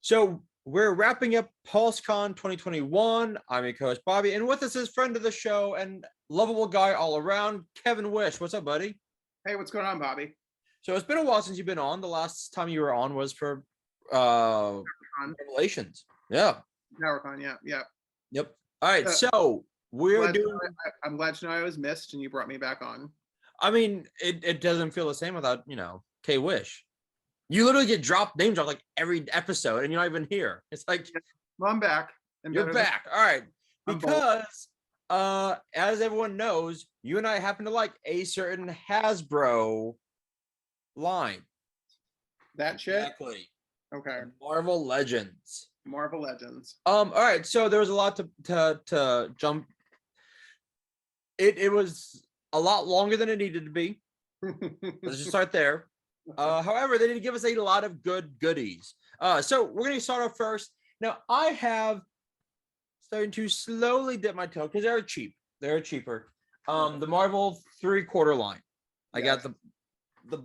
So we're wrapping up Pulsecon 2021. I'm your co-host Bobby, and with us is friend of the show and lovable guy all around, KWish. What's up, buddy? Hey, what's going on, Bobby? So it's been a while since you've been on. The last time you were on was for Revelations. Yeah. PowerCon, yeah. Yep. All right. So we're doing. I'm glad to know I was missed and you brought me back on. I mean, it doesn't feel the same without KWish. You literally get name dropped like every episode, and you're not even here. It's like, well, I'm back. You're back. All right. Because as everyone knows, you and I happen to like a certain Hasbro line. That shit? Exactly. Okay. Marvel Legends. Marvel Legends. All right. So there was a lot to jump. It was a lot longer than it needed to be. Let's just start there. However, they did give us a lot of good goodies. So we're going to start off first. Now, I have starting to slowly dip my toe because they're cheap. They're cheaper. The Marvel 3/4 line. I got the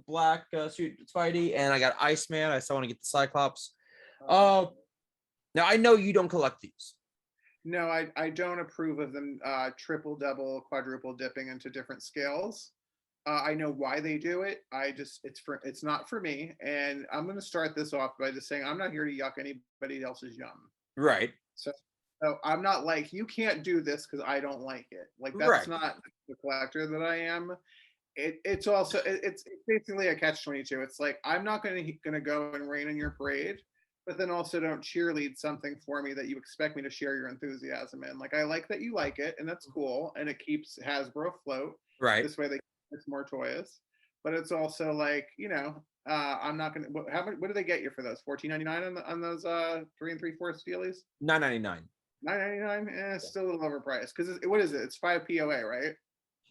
black suit Spidey, and I got Iceman. I still want to get the Cyclops. Now, I know you don't collect these. No, I don't approve of them triple, double, quadruple dipping into different scales. I know why they do it. It's not for me. And I'm going to start this off by just saying I'm not here to yuck anybody else's yum. Right. So I'm not like, you can't do this because I don't like it. Like, that's not the collector that I am. It's also, it's basically a catch-22. It's like, I'm not going to go and rain on your parade, but then also don't cheerlead something for me that you expect me to share your enthusiasm in. Like, I like that you like it, and that's cool, and it keeps Hasbro afloat. Right. This way it's more toys. But it's also like, I'm not going to, what do they get you for those? $14.99 on those 3 3/4 steelies? $9.99. $9.99? Still a little overpriced. Because what is it? It's 5 POA, right?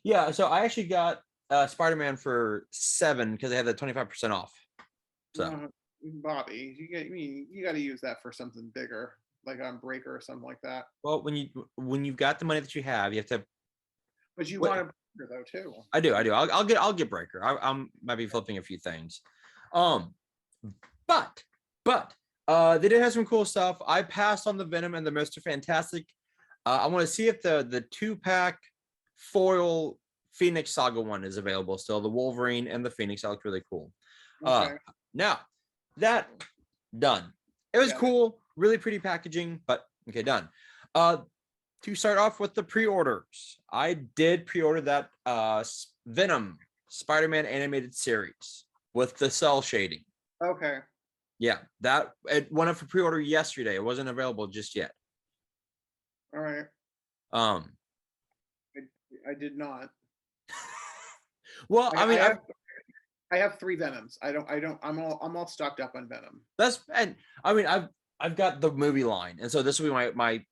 Yeah, so I actually got Spider-Man for $7 because they had the 25% off. So Bobby, you got to use that for something bigger, like on Breaker or something like that. Well, when you've got the money that you have, you have to. But you want a Breaker though too. I do. I'll get Breaker. I'm might be flipping a few things. But they did have some cool stuff. I passed on the Venom and the Mr. Fantastic. I want to see if the 2-pack foil Phoenix Saga one is available still. The Wolverine and the Phoenix, that looked really cool. Okay. Now that done. It was cool, really pretty packaging, but okay, done. To start off with the pre-orders, I did pre-order that Venom Spider-Man animated series with the cell shading. Okay. Yeah, that it went up for pre-order yesterday. It wasn't available just yet. All right. I did not. Well, I mean, I have 3 Venoms. I'm all stocked up on Venom. I've got the movie line, and so this will be my.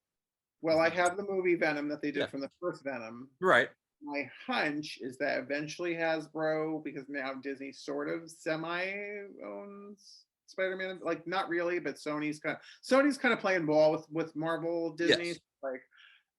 Well, I have the movie Venom that they did from the first Venom. Right. My hunch is that eventually Hasbro, because now Disney sort of semi-owns Spider-Man, like not really, but Sony's kind of playing ball with Marvel, Disney. Yes. Like,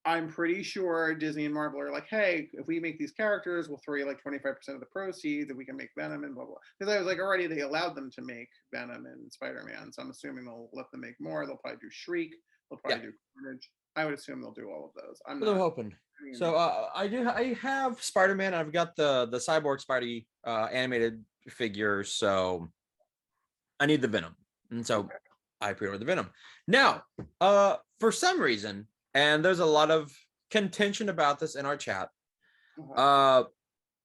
I'm pretty sure Disney and Marvel are like, hey, if we make these characters, we'll throw you like 25% of the proceeds, and we can make Venom and blah blah. Because I was like, already they allowed them to make Venom and Spider-Man, so I'm assuming they'll let them make more. They'll probably do Shriek. They'll probably do Carnage. I would assume they'll do all of those. I'm hoping. So I have Spider-Man. I've got the Cyborg Spidey animated figure, so I need the Venom, and so I pre-ordered the Venom. Now, for some reason, and there's a lot of contention about this in our chat,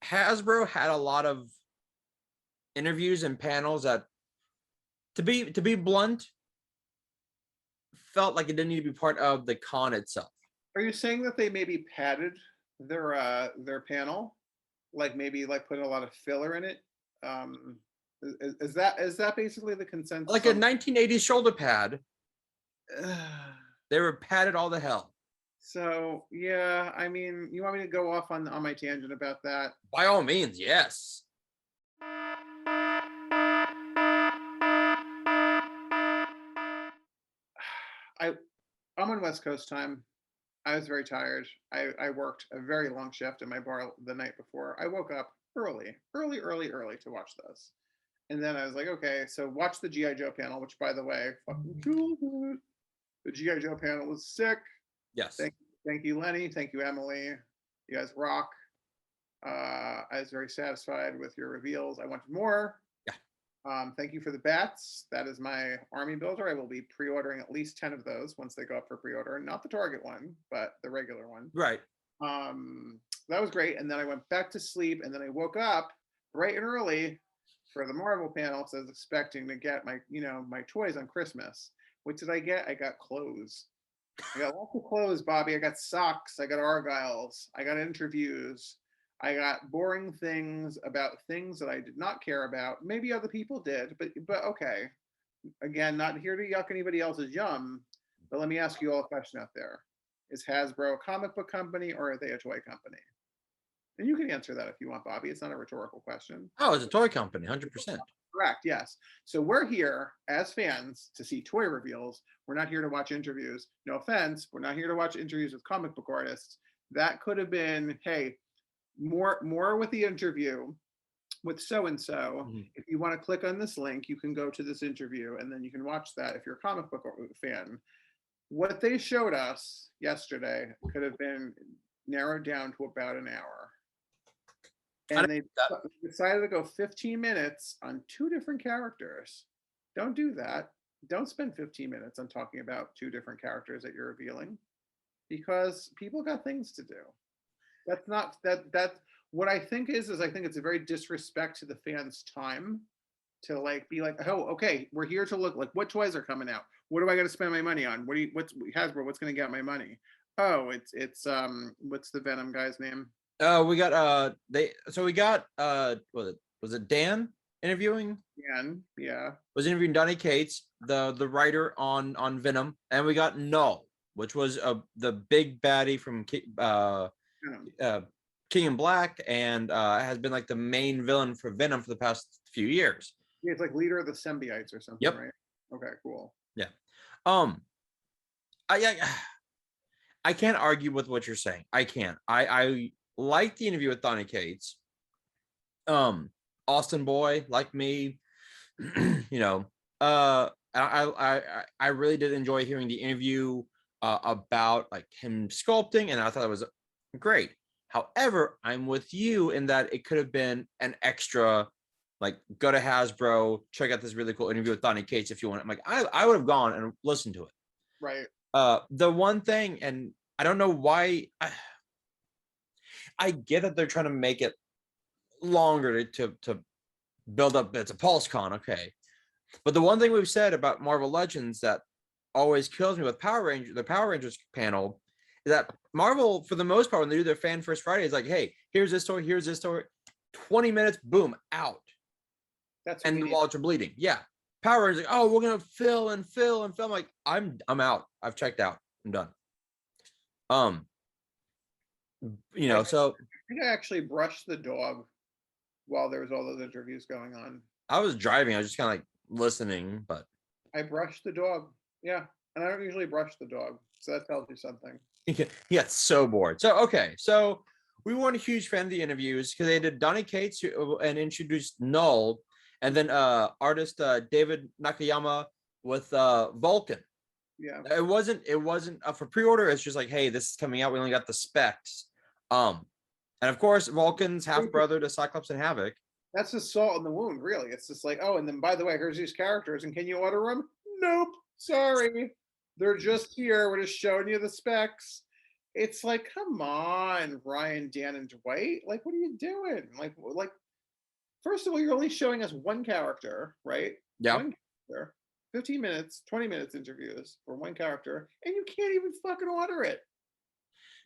Hasbro had a lot of interviews and panels that, to be blunt, felt like it didn't need to be part of the con itself. Are you saying that they maybe padded their panel, like maybe like put a lot of filler in it? Is that basically the consensus? Like a 1980s shoulder pad. They were padded all the hell. So yeah, I mean, you want me to go off on my tangent about that? By all means, yes. I'm on West Coast time. I was very tired. I worked a very long shift in my bar the night before. I woke up early to watch this. And then I was like, okay, so watch the G.I. Joe panel, which by the way, fucking cool. The G.I. Joe panel was sick. Yes. Thank you, Lenny. Thank you, Emily. You guys rock. I was very satisfied with your reveals. I wanted more. Yeah. Thank you for the bats. That is my army builder. I will be pre-ordering at least 10 of those once they go up for pre-order. Not the Target one, but the regular one. Right. That was great. And then I went back to sleep, and then I woke up bright and early for the Marvel panel. So I was expecting to get my, my toys on Christmas. What did I get? I got clothes. I got lots of clothes, Bobby. I got socks. I got Argyles. I got interviews. I got boring things about things that I did not care about. Maybe other people did, but okay. Again, not here to yuck anybody else's yum. But let me ask you all a question out there. Is Hasbro a comic book company, or are they a toy company? And you can answer that if you want, Bobby. It's not a rhetorical question. Oh, it's a toy company, 100%. Correct, yes. So we're here as fans to see toy reveals. We're not here to watch interviews. No offense, we're not here to watch interviews with comic book artists. That could have been, hey, more with the interview with so-and-so. If you want to click on this link, you can go to this interview, and then you can watch that if you're a comic book fan. What they showed us yesterday could have been narrowed down to about an hour. And they decided to go 15 minutes on 2 different characters. Don't do that. Don't spend 15 minutes on talking about 2 different characters that you're revealing, because people got things to do. That's not that what I think is I think it's a very disrespect to the fans' time to be like, oh, okay, we're here to look like what toys are coming out. What do I got to spend my money on? What's Hasbro? What's going to get my money? Oh, it's what's the Venom guy's name? We got was it Dan interviewing? Dan, yeah. Was interviewing Donny Cates, the writer on Venom, and we got Null, which was the big baddie from King in Black, and has been like the main villain for Venom for the past few years. Yeah, it's like leader of the symbiotes or something, right? Okay, cool. Yeah. I can't argue with what you're saying. I can't. I like the interview with Donny Cates. Austin boy, like me, I really did enjoy hearing the interview about like him sculpting, and I thought it was great. However, I'm with you in that it could have been an extra, like, go to Hasbro, check out this really cool interview with Donny Cates if you want. I'm like, I would have gone and listened to it. Right. The one thing, and I don't know why, I get that they're trying to make it longer to build up. It's a Pulsecon, okay. But the one thing we've said about Marvel Legends that always kills me with the Power Rangers panel, is that Marvel, for the most part, when they do their Fan First Friday, is like, hey, here's this story, 20 minutes, boom, out. And the wallets are bleeding. Yeah. Power Rangers, like, oh, we're gonna fill and fill and fill. I'm like, I'm out. I've checked out. I'm done. So I think I actually brushed the dog while there was all those interviews going on. I was driving. I was just kind of like listening, but I brushed the dog. Yeah, and I don't usually brush the dog, so that tells you something. He gets so bored. So okay, so we weren't a huge fan of the interviews because they did Donny Cates and introduced Null, and then artist David Nakayama with Vulcan. Yeah, it wasn't up for pre-order. It's just like, hey, this is coming out. We only got the specs. And of course, Vulcan's half brother to Cyclops and Havoc. That's just salt in the wound, really. It's just like, oh, and then by the way, here's these characters, and can you order them? Nope, sorry, they're just here. We're just showing you the specs. It's like, come on, Ryan, Dan, and Dwight. Like, what are you doing? Like, first of all, you're only showing us one character, right? Yeah. One character. 15 minutes, 20 minutes interviews for one character, and you can't even fucking order it.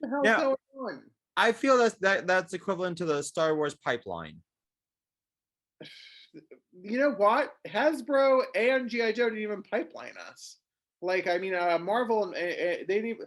What the hell's going on? I feel that's equivalent to the Star Wars pipeline. You know what? Hasbro and G.I. Joe didn't even pipeline us. Like, I mean, Marvel, they didn't,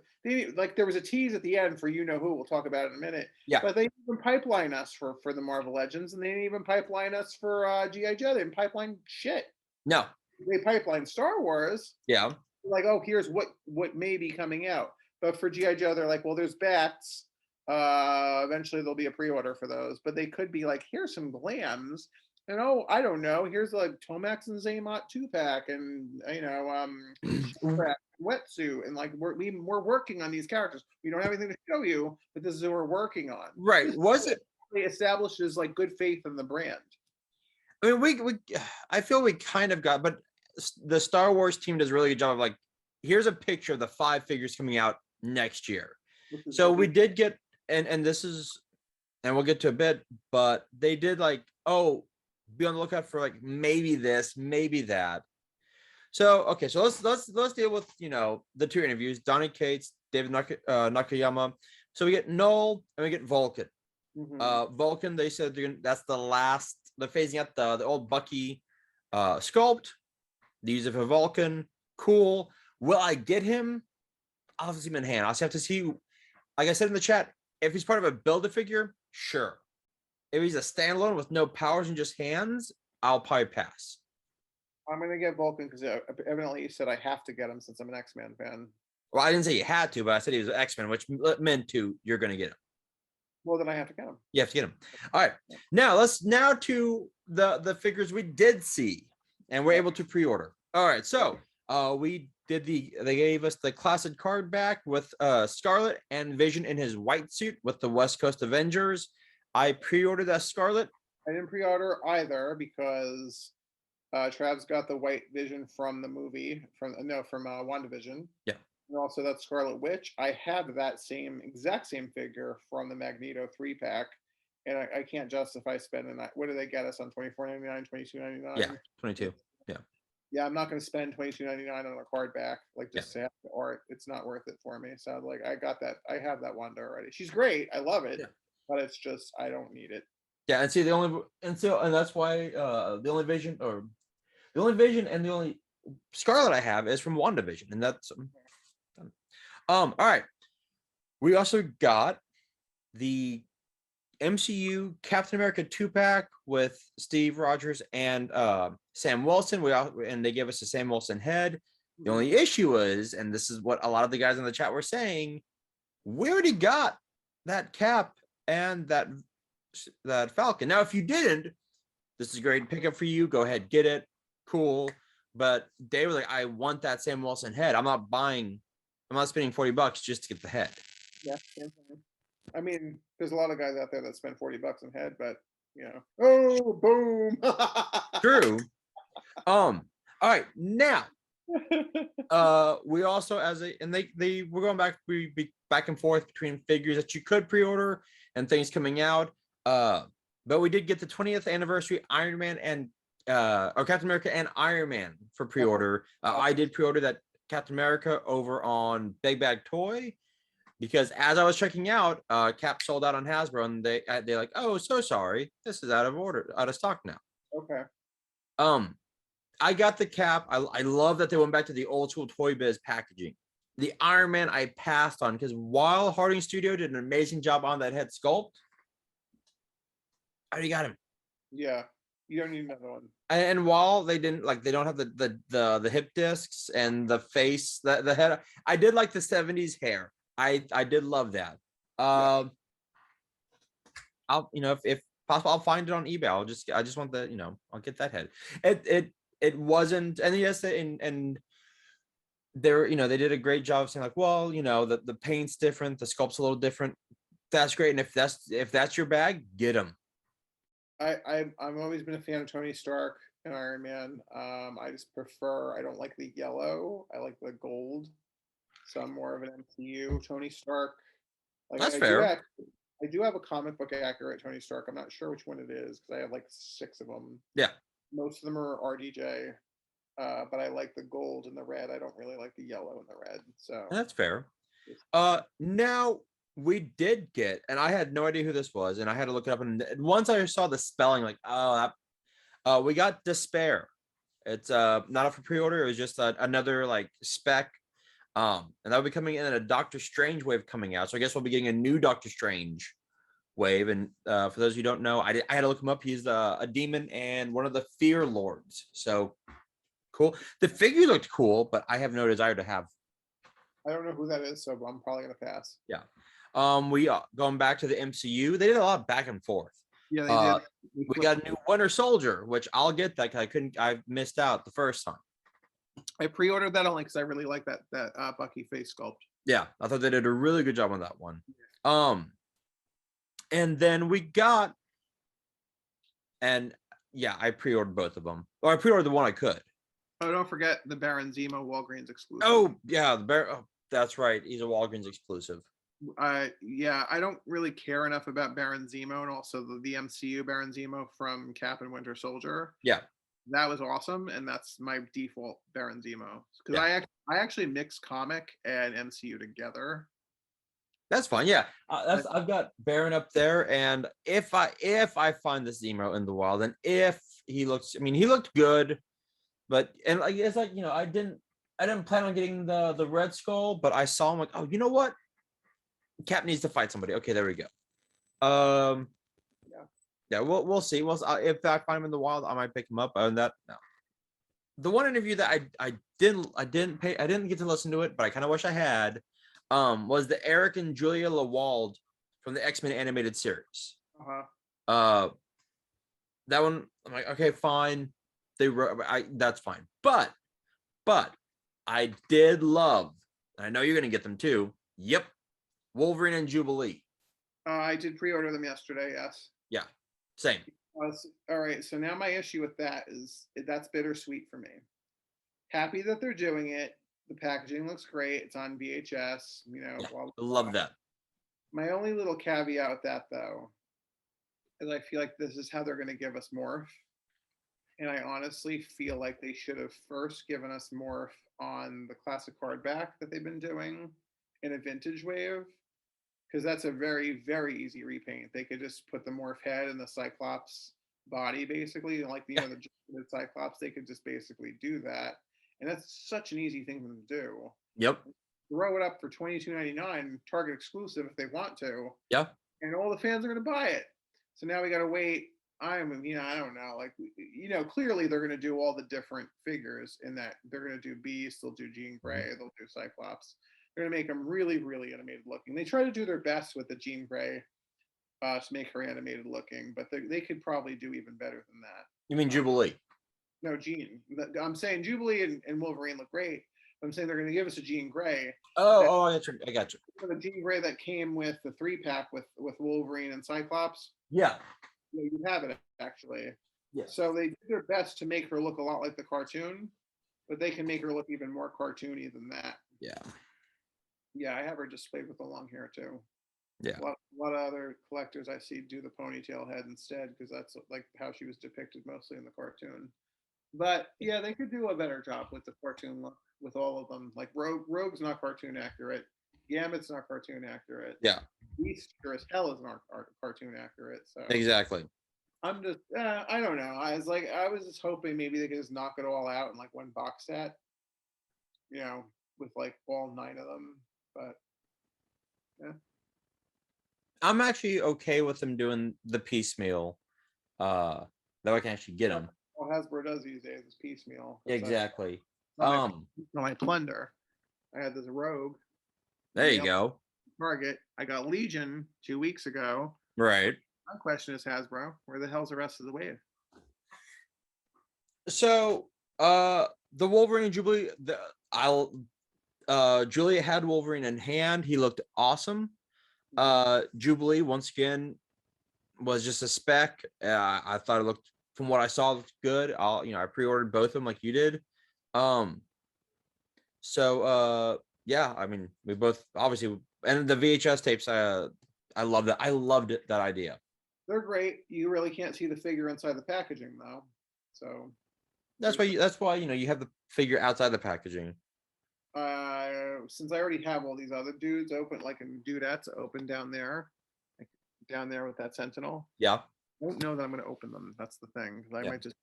like, there was a tease at the end for you know who. We'll talk about it in a minute. Yeah. But they didn't even pipeline us for the Marvel Legends, and they didn't even pipeline us for G.I. Joe. They didn't pipeline shit. No. They pipeline Star Wars. Yeah. Like, oh, here's what may be coming out. But for G.I. Joe, they're like, well, there's bats. Eventually there'll be a pre-order for those, but they could be like, here's some glams, and oh, I don't know, here's like Tomax and Zaymot 2-pack, and Shipwreck, Wetsuit, and like we're working on these characters. We don't have anything to show you, but this is what we're working on. Right. Was it establishes like good faith in the brand. I mean, we I feel we kind of got, but the Star Wars team does a really good job of like, here's a picture of the 5 figures coming out next year. So we did get, and this is, and we'll get to a bit, but they did like, oh, be on the lookout for like maybe this, maybe that. So okay, so let's deal with, you know, the 2 interviews, Donny Cates, David Nakayama. So we get Null and we get Vulcan. Vulcan, they said that's the last. They're phasing out the old Bucky sculpt. They use it for Vulcan. Cool. Will I get him? I'll see him in hand. I'll have to see. Like I said in the chat, if he's part of a Build-A-Figure, sure. If he's a standalone with no powers and just hands, I'll probably pass. I'm gonna get Vulcan because evidently you said I have to get him since I'm an X-Men fan. Well, I didn't say you had to, but I said he was an X-Men, which meant to you're gonna get him. Well, then I have to get him. You have to get him. All right. Now to the figures we did see and we're able to pre-order. All right. So they gave us the classic card back with Scarlet and Vision in his white suit with the West Coast Avengers. I pre-ordered that Scarlet. I didn't pre-order either because Trav's got the white Vision from the movie from WandaVision. Yeah. And also that Scarlet Witch. I have that exact same figure from the Magneto 3-pack, and I can't justify spending that. What do they get us on $24.99, $22.99? Yeah, 22. Yeah. Yeah, I'm not going to spend $22.99 on a card back, like just to have the art. It's not worth it for me. So like I got that. I have that Wanda already. She's great. I love it, but it's just I don't need it. Yeah, and see and that's why the only Vision and the only Scarlet I have is from WandaVision, and that's. All right. We also got the MCU Captain America 2-pack with Steve Rogers and Sam Wilson. And they gave us a Sam Wilson head. The only issue is, and this is what a lot of the guys in the chat were saying, we already got that Cap and that Falcon. Now, if you didn't, this is a great pickup for you. Go ahead, get it. Cool. But they were like, I want that Sam Wilson head. I'm not spending $40 just to get the head. Yeah. I mean, there's a lot of guys out there that spend $40 on head, but you know, oh, boom. True. All right, now we also they were going back and forth between figures that you could pre-order and things coming out. But we did get the 20th anniversary Iron Man and or Captain America and Iron Man for pre-order. I did pre-order that Captain America over on Big Bag Toy because as I was checking out, Cap sold out on Hasbro, and they're like, oh, so sorry, this is out of stock now. Okay. I got the Cap. I love that they went back to the old school Toy Biz packaging. The Iron Man I passed on because while Harding Studio did an amazing job on that head sculpt, I already got him. Yeah. You don't need another one. And while they don't have the hip discs and the face, the head, I did like the 70s hair. I did love that. I'll if possible, I'll find it on eBay. I just want I'll get that head. It wasn't, and yes, and they're they did a great job of saying like, well, the paint's different, the sculpt's a little different. That's great, and if that's your bag, get them. I've always been a fan of Tony Stark and Iron Man. I just prefer. I don't like the yellow. I like the gold. So I'm more of an MCU Tony Stark. Like, that's fair. I do have a comic book accurate Tony Stark. I'm not sure which one it is because I have like 6 of them. Yeah. Most of them are RDJ, but I like the gold and the red. I don't really like the yellow and the red. So that's fair. Now we did get, and I had no idea who this was, and I had to look it up. And once I saw the spelling, like, we got Despair. It's not up for pre-order. It was just another like spec. And that'll be coming in a Doctor Strange wave coming out. So I guess we'll be getting a new Doctor Strange wave. And for those who don't know, I had to look him up. He's a demon and one of the Fear Lords. So cool. The figure looked cool, but I have no desire to have. I don't know who that is, so I'm probably gonna pass. Yeah. We going back to the MCU. They did a lot of back and forth. Yeah, they did. We got a new Winter Soldier, which I'll get that because I missed out the first time. I pre-ordered that only because I really like that Bucky face sculpt. Yeah, I thought they did a really good job on that one. And then we got, and yeah, I pre-ordered both of them. Or I pre-ordered the one I could. Oh, don't forget the Baron Zemo Walgreens exclusive. Oh yeah, that's right. He's a Walgreens exclusive. Yeah, I don't really care enough about Baron Zemo and also the MCU Baron Zemo from Cap and Winter Soldier. Yeah, that was awesome, and that's my default Baron Zemo because yeah. I actually mix comic and MCU together. That's fine. Yeah, I've got Baron up there, and if I find this Zemo in the wild, and if he looks, I mean, he looked good, but and like it's like I didn't plan on getting the Red Skull, but I saw him like, oh, you know what? Cap needs to fight somebody. Okay, there we go. Yeah, we'll see. If I find him in the wild, I might pick him up. On that, no. The one interview that I didn't get to listen to it, but I kind of wish I had. Was the Eric and Julia Lawald from the X-Men animated series. That one, I'm like, okay, fine. That's fine. But I did love, and I know you're gonna get them too. Yep, Wolverine and Jubilee. I did pre-order them yesterday. Yes. Yeah, same. All right. So now my issue with that is that's bittersweet for me. Happy that they're doing it. The packaging looks great. It's on VHS. Yeah, blah, blah, blah. Love that. My only little caveat with that, though, is I feel like this is how they're going to give us Morph. And I honestly feel like they should have first given us Morph on the classic hardback that they've been doing in a vintage wave. Because that's a very, very easy repaint. They could just put the Morph head and the Cyclops body, basically, like the Cyclops. They could just basically do that. And that's such an easy thing to do. Yep. Throw it up for $22.99, Target exclusive if they want to. Yeah. And all the fans are going to buy it. So now we got to wait. I don't know. Like, clearly they're going to do all the different figures in that. They're going to do Beast, they'll do Jean Grey, they'll do Cyclops. They're going to make them really, really animated looking. They try to do their best with the Jean Grey to make her animated looking, but they could probably do even better than that. You mean Jubilee? No, Jean. I'm saying Jubilee and Wolverine look great. I'm saying they're going to give us a Jean Grey. I got you. The Jean Grey that came with the 3-pack with Wolverine and Cyclops. Yeah. You have it, actually. Yeah. So they did their best to make her look a lot like the cartoon, but they can make her look even more cartoony than that. Yeah. Yeah, I have her displayed with the long hair, too. Yeah. A lot of other collectors I see do the ponytail head instead because that's like how she was depicted mostly in the cartoon. But yeah, they could do a better job with the cartoon look with all of them. Like Rogue's not cartoon accurate. Gambit's not cartoon accurate. Yeah. Beast sure as hell is not cartoon accurate. So exactly. I'm just I don't know. I was just hoping maybe they could just knock it all out in like one box set. With like all 9 of them. But yeah. I'm actually okay with them doing the piecemeal. That I can actually get them. Well, Hasbro does these days is piecemeal. Exactly. My plunder. I had this Rogue. There you go. Target. I got Legion 2 weeks ago. Right. My question is, Hasbro, where the hell's the rest of the wave? So, the Wolverine Jubilee, Julia had Wolverine in hand. He looked awesome. Jubilee once again was just a spec. I thought it looked, from what I saw, looked good. I pre-ordered both of them like you did. Yeah, I mean, we both obviously, and the VHS tapes. I love that. I loved it, that idea. They're great. You really can't see the figure inside the packaging though. So that's why you have the figure outside the packaging. Since I already have all these other dudes open, like in dudettes open down there with that Sentinel. Yeah. I don't know that I'm going to open them. That's the thing. I might just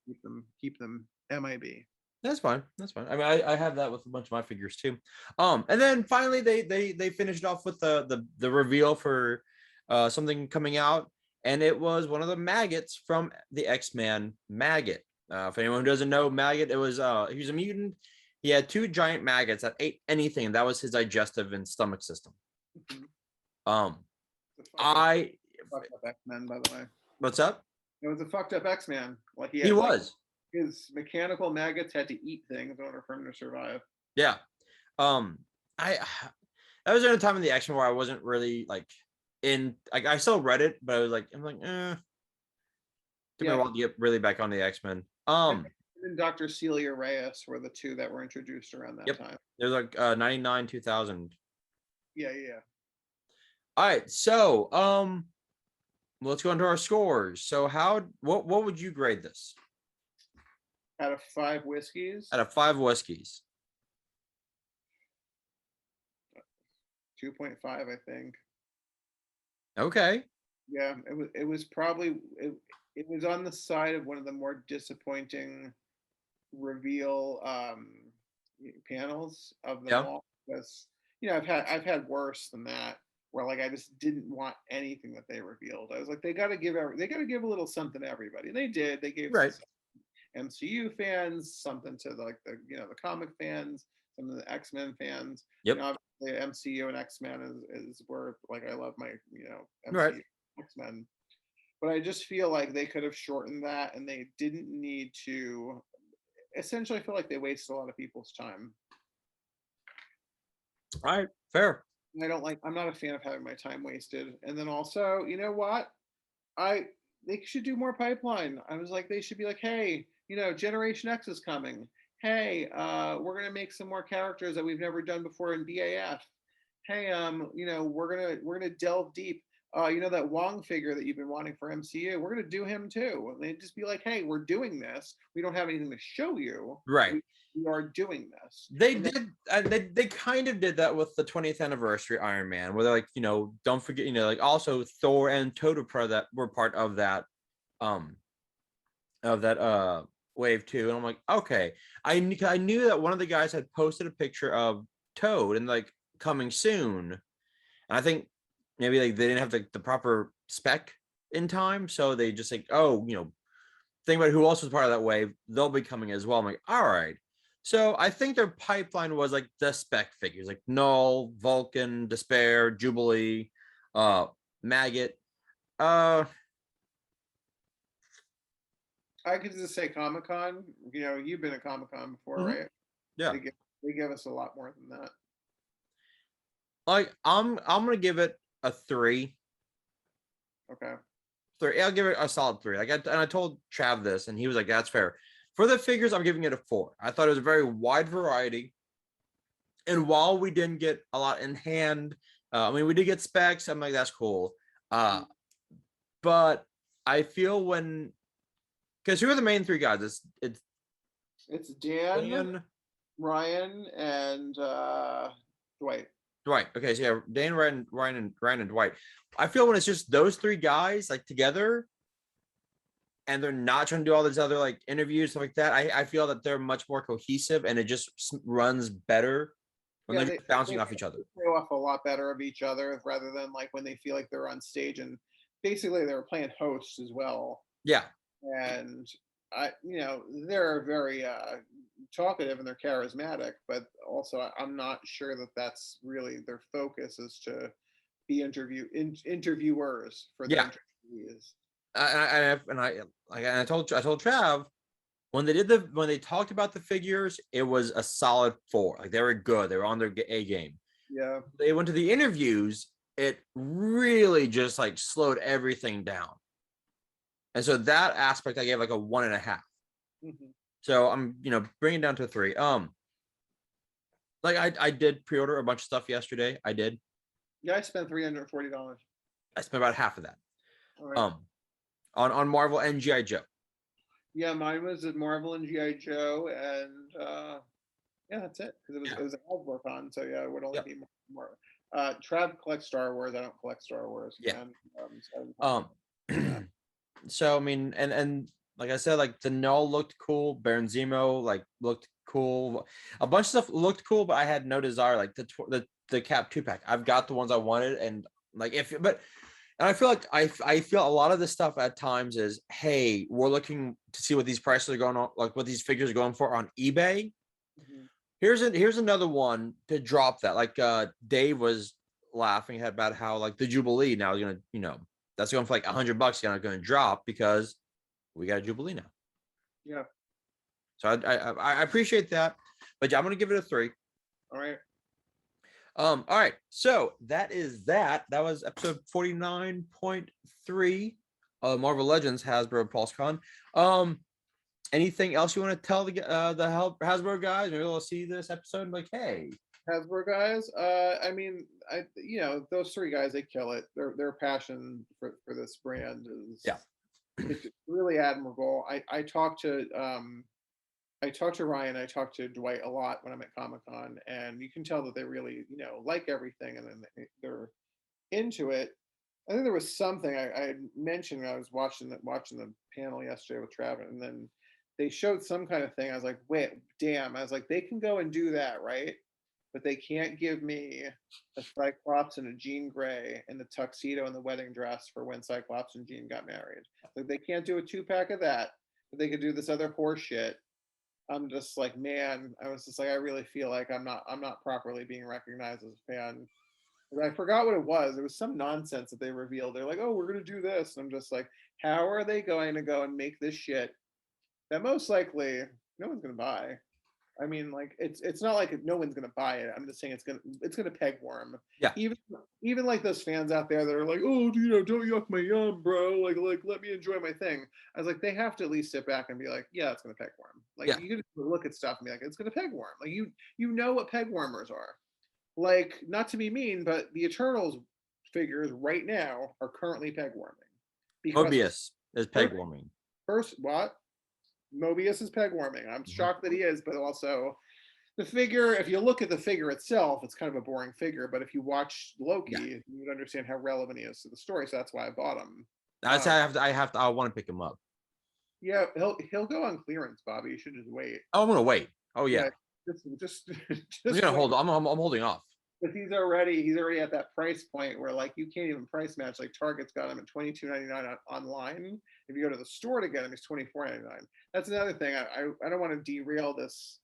keep them MIB. That's fine. I mean, I have that with a bunch of my figures too. And then finally they finished off with the reveal for something coming out, and it was one of the Maggots from the X-Men Maggot. If anyone who doesn't know Maggot, it was he was a mutant. He had 2 giant maggots that ate anything. That was his digestive and stomach system. I fucked up X-Men, by the way. What's up? It was a fucked up X-Man. Like He was. His mechanical maggots had to eat things in order for him to survive. Yeah. I that was the only time in the X-Men where I wasn't really like in, like, I still read it, but I was like, I'm like, took me a while to get really back on the X-Men. And Dr. Celia Reyes were the two that were introduced around that time. There's like 99, 2000. Yeah. All right, so let's go into our scores. So what would you grade this? Out of 5 whiskeys? Out of 5 whiskeys. 2.5, I think. Okay. Yeah, it was probably it was on the side of one of the more disappointing reveal panels of them all, because I've had worse than that, where like I just didn't want anything that they revealed. I was like, they got to give a little something to everybody. And they did. They gave MCU fans something, to the comic fans, some of the X-Men fans. The MCU and X-Men is where like I love my MCU X-Men. But I just feel like they could have shortened that, and they didn't need to. Essentially, I feel like they wasted a lot of people's time. All right, fair. I'm not a fan of having my time wasted. And then also, you know what? They should do more pipeline. I was like, they should be like, hey, Generation X is coming. Hey, we're gonna make some more characters that we've never done before in BAF. Hey, we're gonna delve deep. That Wong figure that you've been wanting for MCU, we're gonna do him too. And they'd just be like, hey, we're doing this. We don't have anything to show you. Right. We are doing this. They kind of did that with the 20th anniversary Iron Man, where they're like, don't forget, like also Thor and Toto that were part of that wave too. And I'm like, okay. I knew that one of the guys had posted a picture of Toad and like coming soon. And I think maybe like they didn't have the proper spec in time, so they just like, think about who else was part of that wave. They'll be coming as well. I'm like, all right. So I think their pipeline was like the spec figures, like Null, Vulcan, Despair, Jubilee, Maggot. I could just say Comic-Con. You've been at Comic-Con before, right? Yeah. They give us a lot more than that. Like I'm gonna give it a 3. Okay. 3. I'll give it a solid 3. I told Trav this, and he was like, "That's fair." For the figures, I'm giving it a 4. I thought it was a very wide variety, and while we didn't get a lot in hand, we did get specs. I'm like, that's cool. But I feel because who are the main 3 guys? It's Dan, Ryan, and Dwight. Okay, so yeah, Dan, Ryan, and Dwight. I feel when it's just those 3 guys like together, and they're not trying to do all these other like interviews, stuff like that, I feel that they're much more cohesive, and it just runs better when they're just bouncing off each other. They play off a lot better of each other, rather than like when they feel like they're on stage and basically they were playing hosts as well. Yeah. And they're very talkative and they're charismatic, but also I'm not sure that that's really their focus, is to be interviewers for the interviewees. I told Trav when they talked about the figures, it was a solid 4. Like they were good. They were on their A game. Yeah. They went to the interviews. It really just like slowed everything down. And so that aspect I gave like a 1.5. Mm-hmm. So I'm, bringing it down to a 3. Like I did pre-order a bunch of stuff yesterday. I did. Yeah, I spent $340. I spent about half of that. All right. On Marvel and G.I. Joe. Yeah, mine was at Marvel and G.I. Joe, and that's it, because it was a Hasbro con, so yeah, it would only be more. Trav collects Star Wars. I don't collect Star Wars. Yeah. And, so I mean, and like I said, like the Null looked cool, Baron Zemo like looked cool, a bunch of stuff looked cool, but I had no desire. Like the Cap 2-pack, I've got the ones I wanted, and like and I feel like I feel a lot of this stuff at times is, hey, we're looking to see what these prices are going on, like what these figures are going for on eBay. Mm-hmm. Here's another one to drop that. Like Dave was laughing about how like the Jubilee now is gonna, that's going for like $100, going to drop because we got a Jubilee now. Yeah. So I appreciate that, but yeah, I'm gonna give it a 3. All right. All right. So that is that. That was episode 49.3 of Marvel Legends Hasbro Pulsecon. Anything else you want to tell the Hasbro guys? Maybe they'll see this episode like, hey, Hasbro guys. I mean, those 3 guys, they kill it. Their passion for this brand is it's really admirable. I talked to Ryan, I talked to Dwight a lot when I'm at Comic-Con, and you can tell that they really, like everything, and then they're into it. I think there was something I had mentioned when I was watching the panel yesterday with Travis, and then they showed some kind of thing. I was like, wait, damn. I was like, they can go and do that, right? But they can't give me a Cyclops and a Jean Grey and the tuxedo and the wedding dress for when Cyclops and Jean got married. Like, they can't do a 2-pack of that, but they could do this other horse shit. I'm just like, man, I was just like, I really feel like I'm not properly being recognized as a fan. I forgot what it was. It was some nonsense that they revealed. They're like, oh, we're going to do this. And I'm just like, how are they going to go and make this shit that most likely no one's going to buy? I mean, like, it's not like no one's gonna buy it. I'm just saying it's gonna peg worm. Yeah. Even like those fans out there that are like, oh, don't yuck my yum, bro. Like let me enjoy my thing. I was like, they have to at least sit back and be like, yeah, it's gonna peg worm. Like, you can just look at stuff and be like, it's gonna peg worm. Like, you know what peg warmers are. Like, not to be mean, but the Eternals figures right now are currently peg warming. Mobius is peg warming. First, what? Mobius is peg warming. I'm shocked that he is, but also the figure, if you look at the figure itself, it's kind of a boring figure, but if you watch Loki, you would understand how relevant he is to the story, so that's why I bought him. I want to pick him up. Yeah, he'll go on clearance, Bobby. You should just wait. Oh, I'm gonna wait. Oh yeah. Just I'm gonna hold. I'm holding off. But he's already at that price point where, like, you can't even price match. Like, Target's got him at $22.99 online. If you go to the store to get him, he's $24.99. That's another thing. I don't want to derail this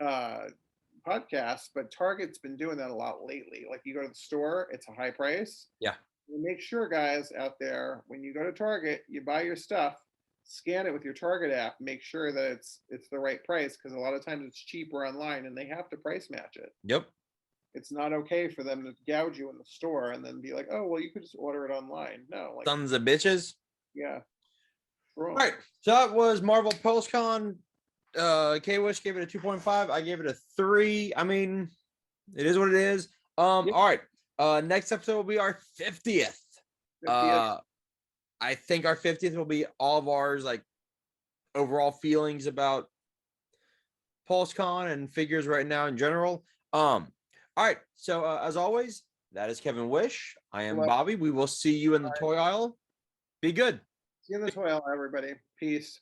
podcast, but Target's been doing that a lot lately. Like, you go to the store, it's a high price. Yeah. Make sure, guys out there, when you go to Target, you buy your stuff, scan it with your Target app. Make sure that it's the right price, because a lot of times it's cheaper online, and they have to price match it. Yep. It's not okay for them to gouge you in the store and then be like, oh, well, you could just order it online. No. Like, sons of bitches. Yeah. Wrong. All right. So that was Marvel Pulsecon. KWish gave it a 2.5. I gave it a 3. I mean, it is what it is. All right. Next episode will be our 50th. I think our 50th will be all of ours, like, overall feelings about Pulsecon and figures right now in general. All right, so as always, that is KWish. I am Bobby. We will see you in the toy aisle. Be good. See you in the toy aisle, everybody. Peace.